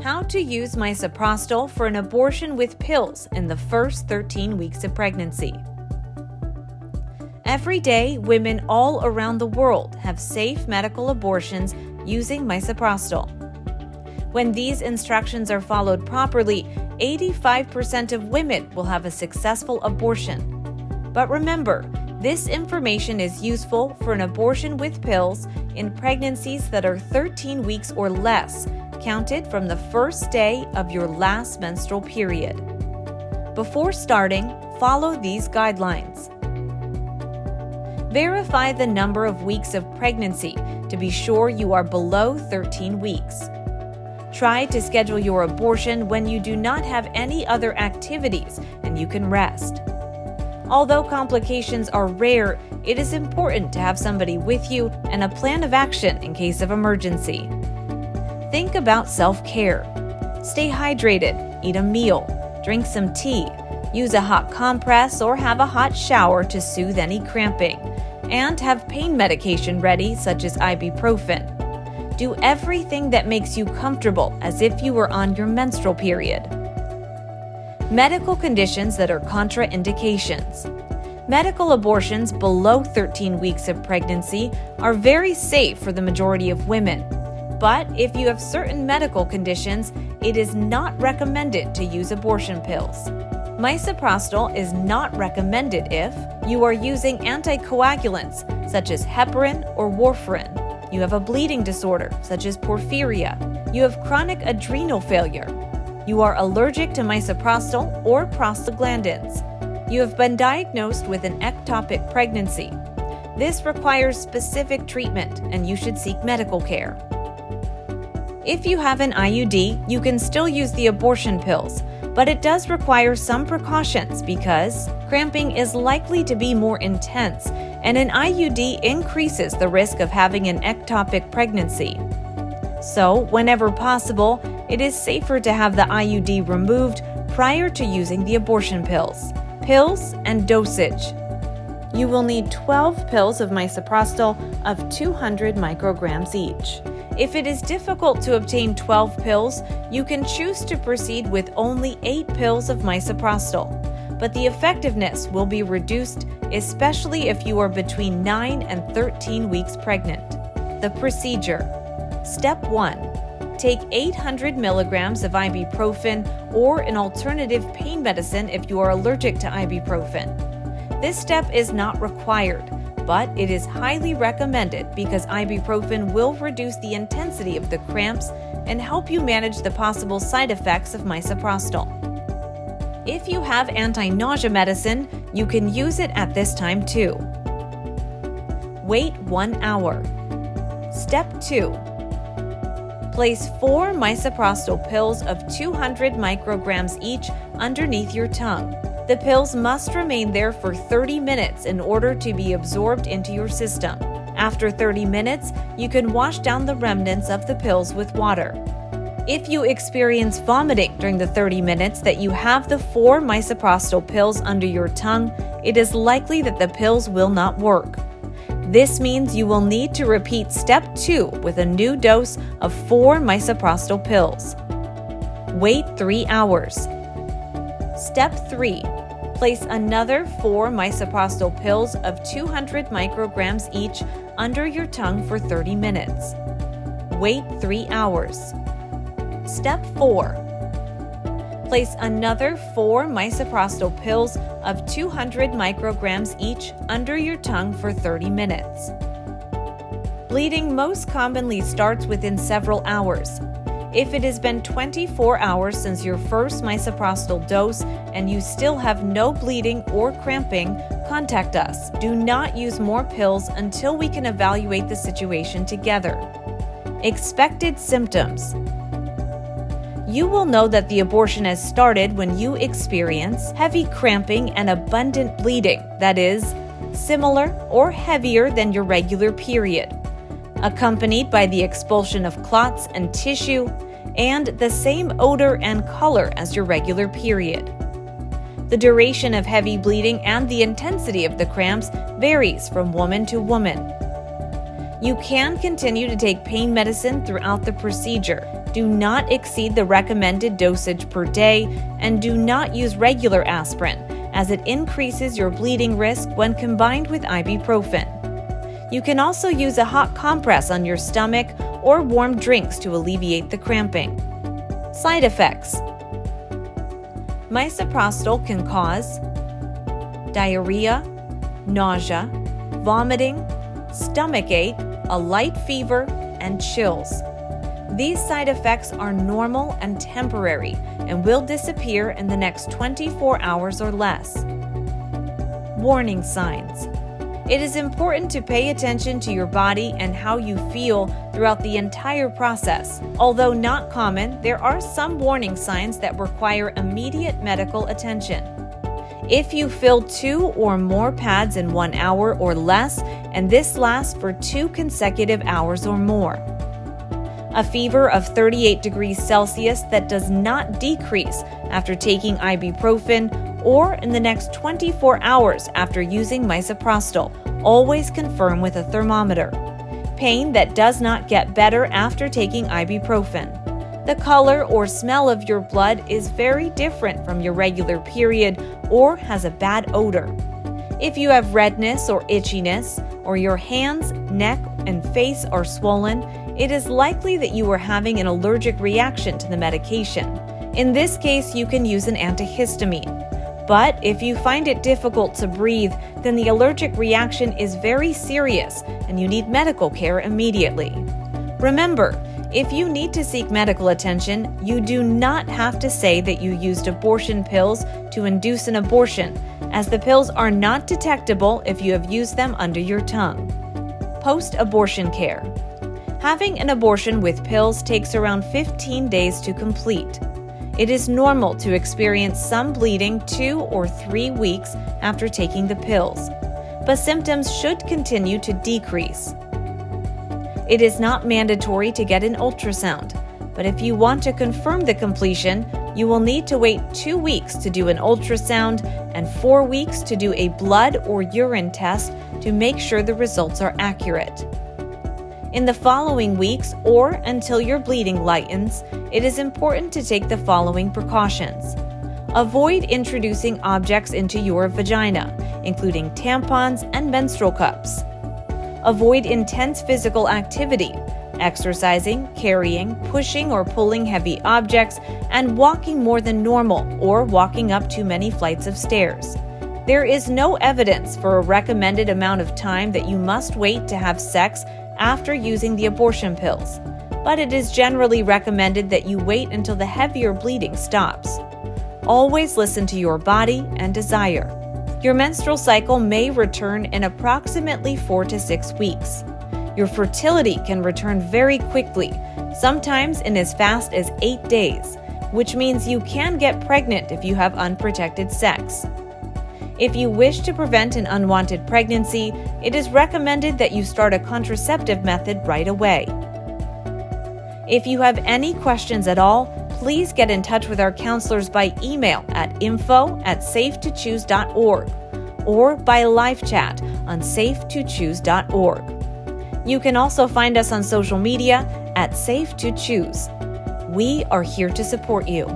How to use misoprostol for an abortion with pills in the first 13 weeks of pregnancy. Every day, women all around the world have safe medical abortions using misoprostol. When these instructions are followed properly, 85% of women will have a successful abortion. But remember, this information is useful for an abortion with pills in pregnancies that are 13 weeks or less, counted from the first day of your last menstrual period. Before starting, follow these guidelines. Verify the number of weeks of pregnancy to be sure you are below 13 weeks. Try to schedule your abortion when you do not have any other activities and you can rest. Although complications are rare, it is important to have somebody with you and a plan of action in case of emergency. Think about self-care. Stay hydrated, eat a meal, drink some tea, use a hot compress or have a hot shower to soothe any cramping, and have pain medication ready such as ibuprofen. Do everything that makes you comfortable as if you were on your menstrual period. Medical conditions that are contraindications. Medical abortions below 13 weeks of pregnancy are very safe for the majority of women. But if you have certain medical conditions, it is not recommended to use abortion pills. Misoprostol is not recommended if you are using anticoagulants such as heparin or warfarin, you have a bleeding disorder such as porphyria, you have chronic adrenal failure, you are allergic to misoprostol or prostaglandins, you have been diagnosed with an ectopic pregnancy. This requires specific treatment and you should seek medical care. If you have an IUD, you can still use the abortion pills, but it does require some precautions because cramping is likely to be more intense and an IUD increases the risk of having an ectopic pregnancy. So, whenever possible, it is safer to have the IUD removed prior to using the abortion pills. Pills and dosage. You will need 12 pills of misoprostol of 200 micrograms each. If it is difficult to obtain 12 pills, you can choose to proceed with only 8 pills of misoprostol, but the effectiveness will be reduced, especially if you are between 9 and 13 weeks pregnant. The procedure. Step 1. Take 800 milligrams of ibuprofen or an alternative pain medicine if you are allergic to ibuprofen. This step is not required, but it is highly recommended because ibuprofen will reduce the intensity of the cramps and help you manage the possible side effects of misoprostol. If you have anti-nausea medicine, you can use it at this time too. Wait 1 hour. Step 2. Place 4 misoprostol pills of 200 micrograms each underneath your tongue. The pills must remain there for 30 minutes in order to be absorbed into your system. After 30 minutes, you can wash down the remnants of the pills with water. If you experience vomiting during the 30 minutes that you have the 4 misoprostol pills under your tongue, it is likely that the pills will not work. This means you will need to repeat step 2 with a new dose of 4 misoprostol pills. Wait 3 hours. Step 3. Place another 4 misoprostol pills of 200 micrograms each under your tongue for 30 minutes. Wait 3 hours. Step 4. Place another 4 misoprostol pills of 200 micrograms each under your tongue for 30 minutes. Bleeding most commonly starts within several hours. If it has been 24 hours since your first misoprostol dose and you still have no bleeding or cramping, contact us. Do not use more pills until we can evaluate the situation together. Expected symptoms. You will know that the abortion has started when you experience heavy cramping and abundant bleeding, that is, similar or heavier than your regular period, accompanied by the expulsion of clots and tissue, and the same odor and color as your regular period. The duration of heavy bleeding and the intensity of the cramps varies from woman to woman. You can continue to take pain medicine throughout the procedure. Do not exceed the recommended dosage per day, and do not use regular aspirin, as it increases your bleeding risk when combined with ibuprofen. You can also use a hot compress on your stomach or warm drinks to alleviate the cramping. Side effects. Misoprostol can cause diarrhea, nausea, vomiting, stomachache, a light fever, and chills. These side effects are normal and temporary and will disappear in the next 24 hours or less. Warning signs. It is important to pay attention to your body and how you feel throughout the entire process. Although not common, there are some warning signs that require immediate medical attention. If you fill 2 or more pads in 1 hour or less, and this lasts for 2 consecutive hours or more. A fever of 38 degrees Celsius that does not decrease after taking ibuprofen or in the next 24 hours after using misoprostol. Always confirm with a thermometer. Pain that does not get better after taking ibuprofen. The color or smell of your blood is very different from your regular period or has a bad odor. If you have redness or itchiness, or your hands, neck, and face are swollen, it is likely that you are having an allergic reaction to the medication. In this case, you can use an antihistamine. But if you find it difficult to breathe, then the allergic reaction is very serious and you need medical care immediately. Remember, if you need to seek medical attention, you do not have to say that you used abortion pills to induce an abortion, as the pills are not detectable if you have used them under your tongue. Post-abortion care. Having an abortion with pills takes around 15 days to complete. It is normal to experience some bleeding 2 or 3 weeks after taking the pills, but symptoms should continue to decrease. It is not mandatory to get an ultrasound, but if you want to confirm the completion, you will need to wait 2 weeks to do an ultrasound and 4 weeks to do a blood or urine test to make sure the results are accurate. In the following weeks or until your bleeding lightens, it is important to take the following precautions. Avoid introducing objects into your vagina, including tampons and menstrual cups. Avoid intense physical activity, exercising, carrying, pushing or pulling heavy objects, and walking more than normal or walking up too many flights of stairs. There is no evidence for a recommended amount of time that you must wait to have sex after using the abortion pills, but it is generally recommended that you wait until the heavier bleeding stops. Always listen to your body and desire. Your menstrual cycle may return in approximately 4 to 6 weeks. Your fertility can return very quickly, sometimes in as fast as 8 days, which means you can get pregnant if you have unprotected sex. If you wish to prevent an unwanted pregnancy, it is recommended that you start a contraceptive method right away. If you have any questions at all, please get in touch with our counselors by email at info@safetochoose.org or by live chat on safetochoose.org. You can also find us on social media at Safe to Choose. We are here to support you.